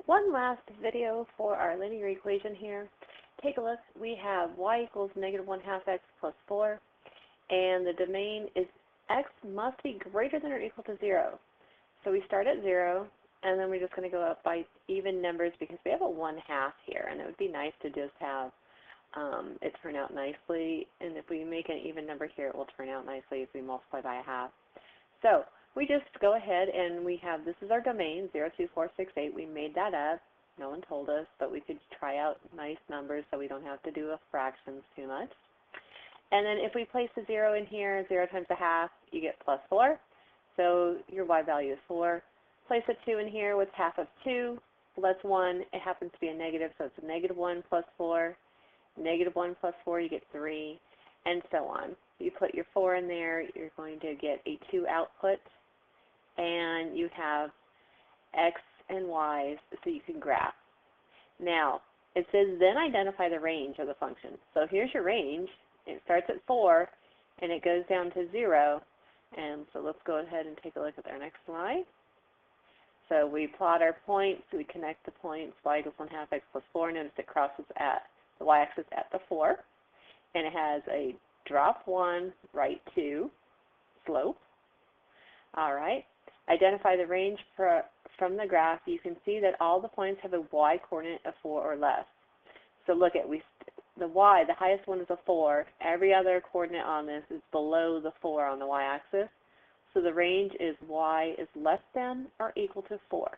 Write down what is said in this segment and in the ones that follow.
One last video for our linear equation here. Take a look. We have y equals negative 1/2 x plus 4, and the domain is x must be greater than or equal to 0. So we start at 0, and then we're just going to go up by even numbers because we have a 1/2 here, and it would be nice to just have it turn out nicely. And if we make an even number here, it will turn out nicely if we multiply by a half. So we just go ahead and we have, this is our domain, 0, 2, 4, 6, 8. We made that up. No one told us, but we could try out nice numbers so we don't have to do a fractions too much. And then if we place a 0 in here, 0 times a half, you get plus 4. So your y value is 4. Place a 2 in here with half of 2. Well, that's 1. It happens to be a negative, so it's a negative 1 plus 4. Negative 1 plus 4, you get 3, and so on. You put your 4 in there, you're going to get a 2 output, and you have x and y's so you can graph. Now, it says then identify the range of the function. So here's your range. It starts at 4, and it goes down to 0. And so let's go ahead and take a look at our next slide. So we plot our points, we connect the points, y equals 1/2 x plus 4. Notice it crosses at the y-axis at the 4, and it has a drop 1, right 2 slope. All right. Identify the range from the graph. You can see that all the points have a y-coordinate of 4 or less. So look at, the y, the highest one is a 4. Every other coordinate on this is below the 4 on the y-axis. So the range is y is less than or equal to 4.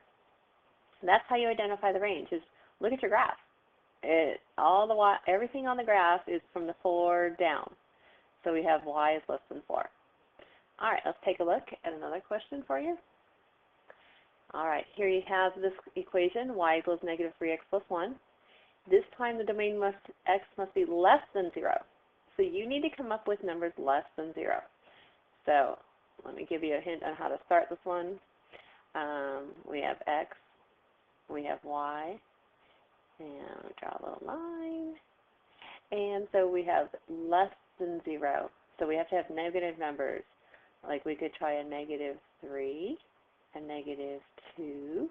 And that's how you identify the range, is look at your graph. Everything on the graph is from the 4 down. So we have y is less than 4. All right, let's take a look at another question for you. All right, here you have this equation, y equals negative 3x plus 1. This time the domain x must be less than 0. So you need to come up with numbers less than 0. So let me give you a hint on how to start this one. We have x, we have y, and draw a little line. And so we have less than 0. So we have to have negative numbers. Like we could try a negative 3, a negative 2,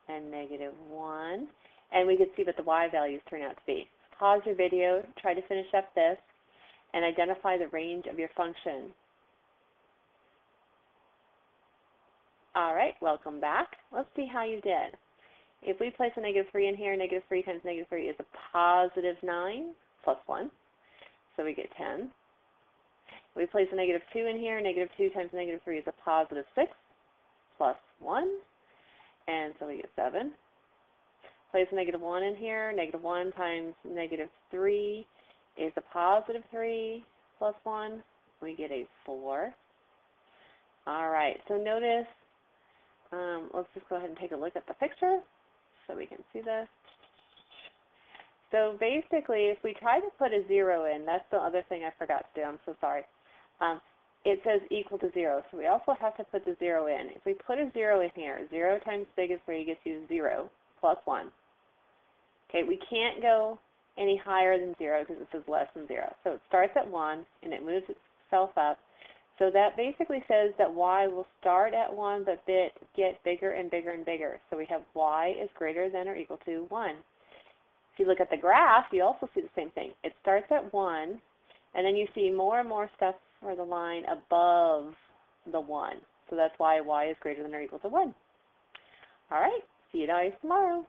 and negative 1. And we could see what the y values turn out to be. Pause your video, try to finish up this, and identify the range of your function. All right, welcome back. Let's see how you did. If we place a negative 3 in here, negative 3 times negative 3 is a positive 9 plus 1. So we get 10. We place a negative 2 in here, negative 2 times negative 3 is a positive 6 plus 1. And so we get 7. Place a negative 1 in here, negative 1 times negative 3 is a positive 3 plus 1. We get a 4. All right, so notice, let's just go ahead and take a look at the picture so we can see this. So basically, if we try to put a 0 in, that's the other thing I forgot to do, I'm so sorry. It says equal to 0, so we also have to put the 0 in. If we put a 0 in here, 0 times big is 3 gets you 0 plus 1. Okay, we can't go any higher than 0 because it says less than 0. So it starts at 1 and it moves itself up. So that basically says that y will start at 1 but get bigger and bigger and bigger. So we have y is greater than or equal to 1. If you look at the graph, you also see the same thing. It starts at 1, and then you see more and more stuff for the line above the 1. So that's why y is greater than or equal to 1. All right, see you guys tomorrow.